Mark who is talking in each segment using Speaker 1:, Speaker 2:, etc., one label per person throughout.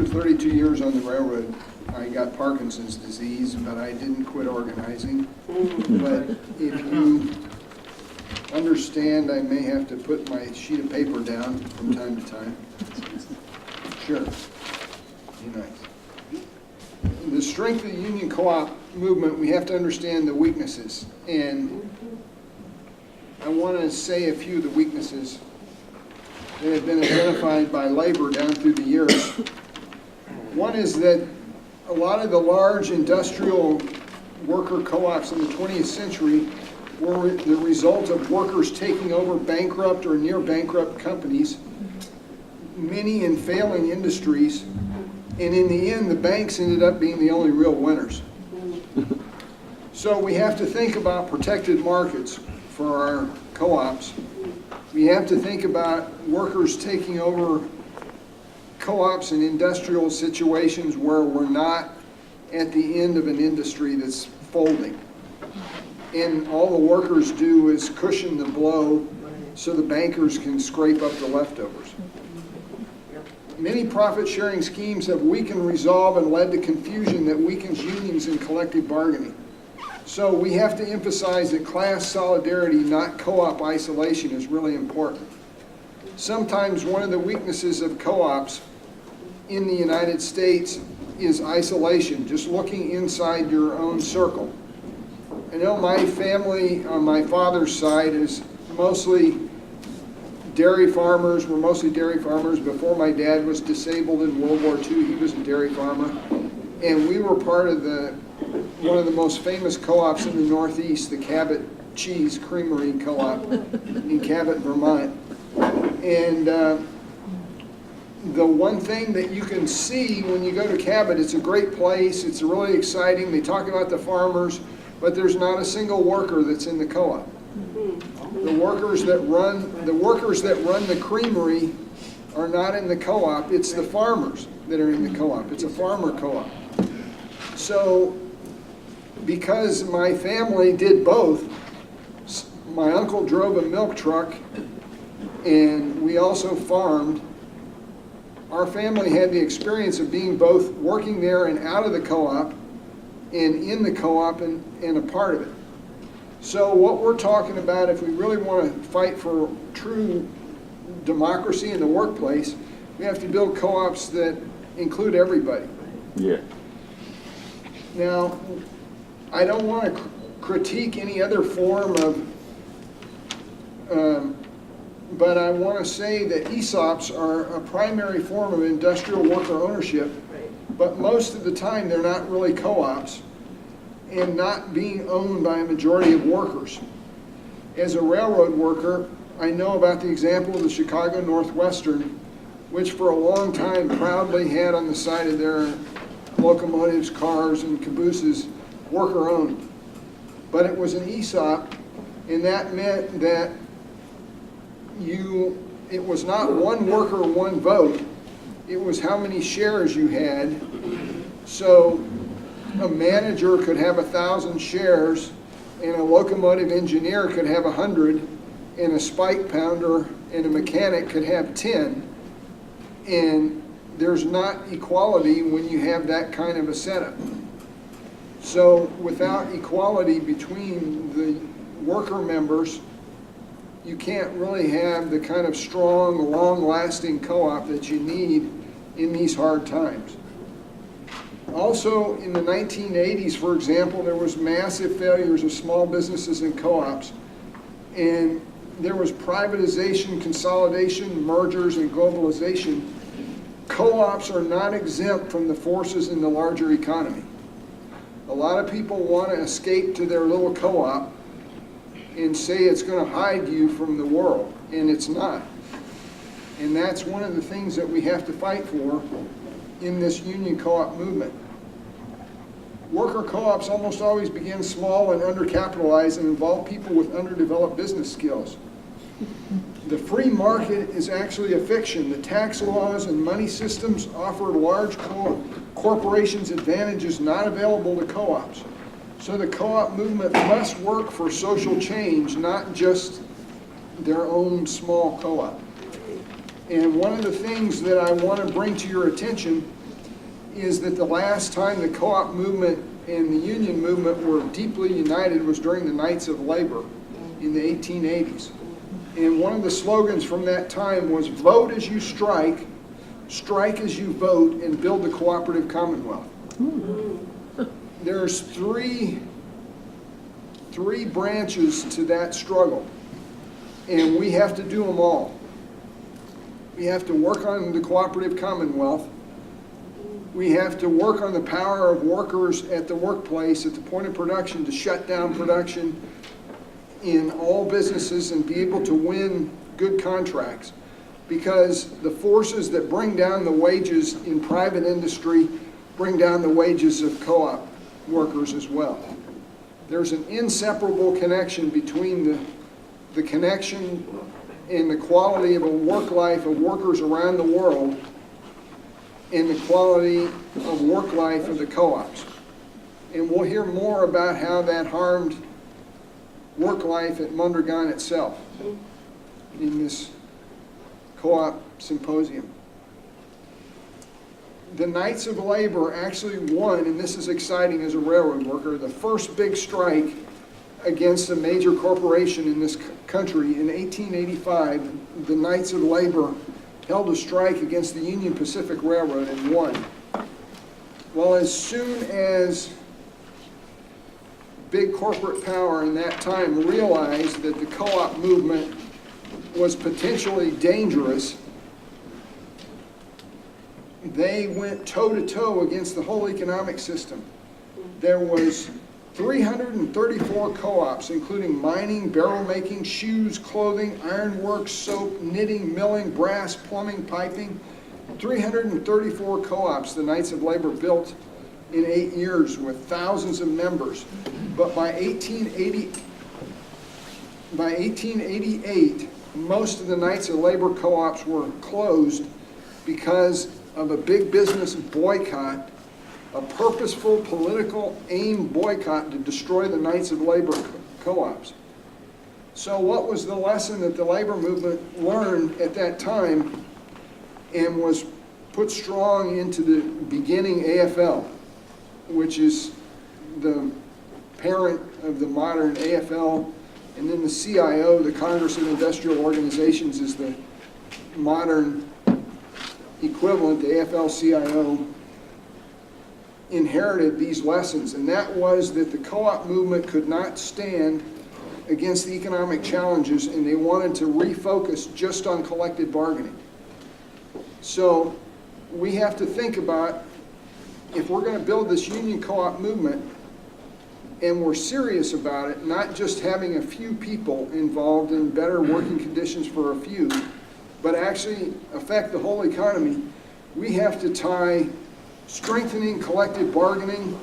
Speaker 1: 32 years on the railroad, I got Parkinson's disease, but I didn't quit organizing. But if you understand, I may have to put my sheet of paper down from time to time. Sure. Be nice. The strength of the union co-op movement, we have to understand the weaknesses. And I want to say a few of the weaknesses that have been identified by labor down through the years. One is that a lot of the large industrial worker co-ops in the 20th century were the result of workers taking over bankrupt or near bankrupt companies, many in failing industries, and in the end, the banks ended up being the only real winners. So we have to think about protected markets for our co-ops. We have to think about workers taking over co-ops in industrial situations where we're not at the end of an industry that's folding. And all the workers do is cushion the blow so the bankers can scrape up the leftovers. Many profit-sharing schemes have weakened resolve and led to confusion that weakens unions and collective bargaining. So we have to emphasize that class solidarity, not co-op isolation, is really important. Sometimes one of the weaknesses of co-ops in the United States is isolation, just looking inside your own circle. I know my family on my father's side is mostly dairy farmers. We're mostly dairy farmers. Before my dad was disabled in World War II, he was a dairy farmer. And we were part of one of the most famous co-ops in the Northeast, the Cabot Cheese Creamery Co-op in Cabot, Vermont. And the one thing that you can see when you go to Cabot, it's a great place, it's really exciting, they talk about the farmers, but there's not a single worker that's in the co-op. The workers that run the creamery are not in the co-op, it's the farmers that are in the co-op. It's a farmer co-op. So because my family did both, my uncle drove a milk truck and we also farmed. Our family had the experience of being both working there and out of the co-op and in the co-op and a part of it. So what we're talking about, if we really want to fight for true democracy in the workplace, we have to build co-ops that include everybody.
Speaker 2: Yeah.
Speaker 1: Now, I don't want to critique any other form of, but I want to say that ESOPs are a primary form of industrial worker ownership, but most of the time they're not really co-ops and not being owned by a majority of workers. As a railroad worker, I know about the example of the Chicago Northwestern, which for a long time proudly had on the side of their locomotives, cars, and cabooses, worker-owned. But it was an ESOP, and that meant that it was not one worker, one vote. It was how many shares you had. So a manager could have 1,000 shares, and a locomotive engineer could have 100, and a spike pounder and a mechanic could have 10. And there's not equality when you have that kind of a setup. So without equality between the worker members, you can't really have the kind of strong, long-lasting co-op that you need in these hard times. Also, in the 1980s, for example, there was massive failures of small businesses and co-ops, and there was privatization, consolidation, mergers, and globalization. Co-ops are not exempt from the forces in the larger economy. A lot of people want to escape to their little co-op and say it's going to hide you from the world, and it's not. And that's one of the things that we have to fight for in this union co-op movement. Worker co-ops almost always begin small and undercapitalized and involve people with underdeveloped business skills. The free market is actually a fiction. The tax laws and money systems offer large corporations advantages not available to co-ops. So the co-op movement must work for social change, not just their own small co-op. And one of the things that I want to bring to your attention is that the last time the co-op movement and the union movement were deeply united was during the Knights of Labor in the 1880s. And one of the slogans from that time was, vote as you strike as you vote, and build the cooperative commonwealth. There's three branches to that struggle, and we have to do them all. We have to work on the cooperative commonwealth. We have to work on the power of workers at the workplace, at the point of production, to shut down production in all businesses and be able to win good contracts. Because the forces that bring down the wages in private industry bring down the wages of co-op workers as well. There's an inseparable connection between the connection and the quality of a work life of workers around the world and the quality of work life of the co-ops. And we'll hear more about how that harmed work life at Mondragon itself in this co-op symposium. The Knights of Labor actually won, and this is exciting as a railroad worker, the first big strike against a major corporation in this country. In 1885, the Knights of Labor held a strike against the Union Pacific Railroad and won. Well, as soon as big corporate power in that time realized that the co-op movement was potentially dangerous, they went toe-to-toe against the whole economic system. There was 334 co-ops, including mining, barrel making, shoes, clothing, ironworks, soap, knitting, milling, brass, plumbing, piping. 334 co-ops the Knights of Labor built in 8 years with thousands of members. But by 1888, most of the Knights of Labor co-ops were closed because of a big business boycott, a purposeful political aim boycott to destroy the Knights of Labor co-ops. So what was the lesson that the labor movement learned at that time and was put strong into the beginning AFL, which is the parent of the modern AFL, and then the CIO, the Congress of Industrial Organizations, is the modern equivalent. The AFL-CIO inherited these lessons, and that was that the co-op movement could not stand against the economic challenges, and they wanted to refocus just on collective bargaining. So we have to think about, if we're going to build this union co-op movement, and we're serious about it, not just having a few people involved in better working conditions for a few, but actually affect the whole economy, we have to tie strengthening collective bargaining,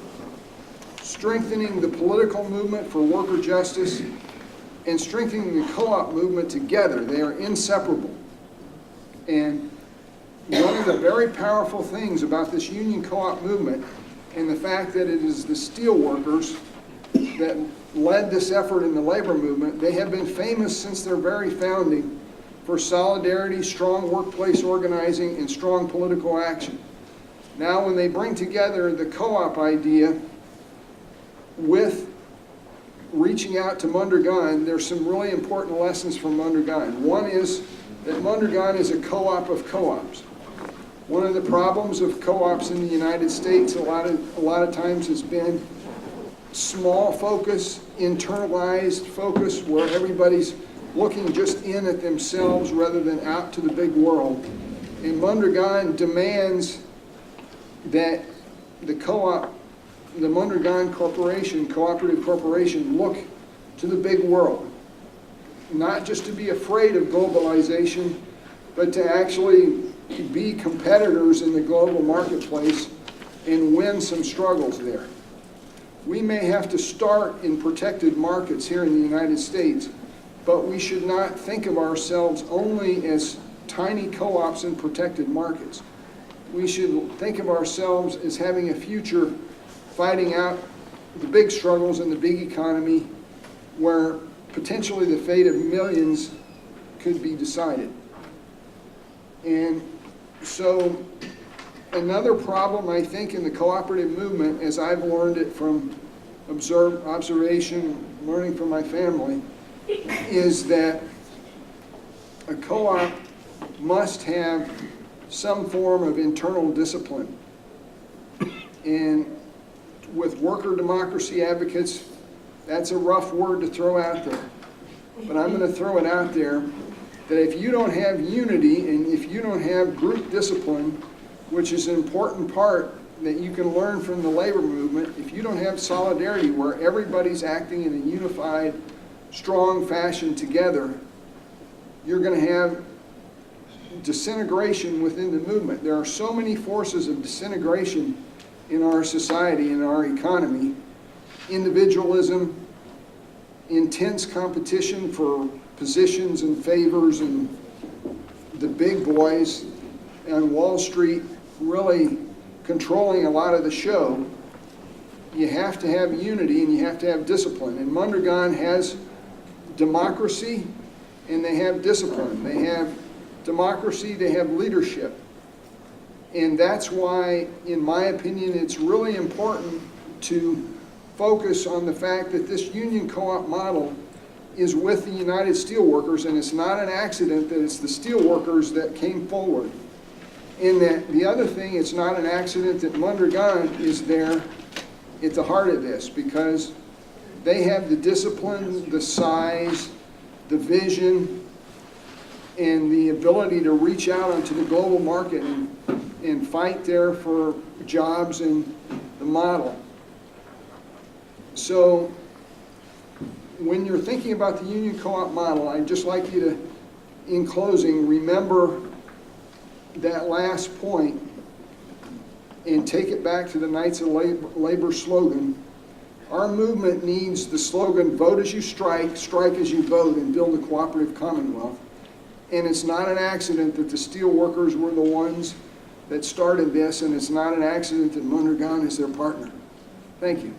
Speaker 1: strengthening the political movement for worker justice, and strengthening the co-op movement together. They are inseparable. And one of the very powerful things about this union co-op movement, and the fact that it is the steel workers that led this effort in the labor movement, they have been famous since their very founding for solidarity, strong workplace organizing, and strong political action. Now, when they bring together the co-op idea with reaching out to Mondragon, there's some really important lessons from Mondragon. One is that Mondragon is a co-op of co-ops. One of the problems of co-ops in the United States a lot of times has been small focus, internalized focus, where everybody's looking just in at themselves rather than out to the big world. And Mondragon demands that the co-op, the Mondragon Corporation, cooperative corporation, look to the big world. Not just to be afraid of globalization, but to actually be competitors in the global marketplace and win some struggles there. We may have to start in protected markets here in the United States, but we should not think of ourselves only as tiny co-ops in protected markets. We should think of ourselves as having a future fighting out the big struggles in the big economy where potentially the fate of millions could be decided. And so, another problem, I think, in the cooperative movement, as I've learned it from observation, learning from my family, is that a co-op must have some form of internal discipline. And with worker democracy advocates, that's a rough word to throw out there. But I'm going to throw it out there that if you don't have unity and if you don't have group discipline, which is an important part that you can learn from the labor movement, if you don't have solidarity where everybody's acting in a unified, strong fashion together, you're going to have disintegration within the movement. There are so many forces of disintegration in our society, in our economy. Individualism, intense competition for positions and favors, and the big boys on Wall Street really controlling a lot of the show. You have to have unity and you have to have discipline. And Mondragon has democracy and they have discipline. They have democracy, they have leadership. And that's why, in my opinion, it's really important to focus on the fact that this union co-op model is with the United Steelworkers, and it's not an accident that it's the steelworkers that came forward. And that the other thing, it's not an accident that Mondragon is there at the heart of this, because they have the discipline, the size, the vision, and the ability to reach out onto the global market and fight there for jobs in the model. So when you're thinking about the union co-op model, I'd just like you to, in closing, remember that last point and take it back to the Knights of Labor slogan. Our movement needs the slogan, vote as you strike, strike as you vote, and build a cooperative commonwealth. And it's not an accident that the steel workers were the ones that started this, and it's not an accident that Mondragon is their partner. Thank you.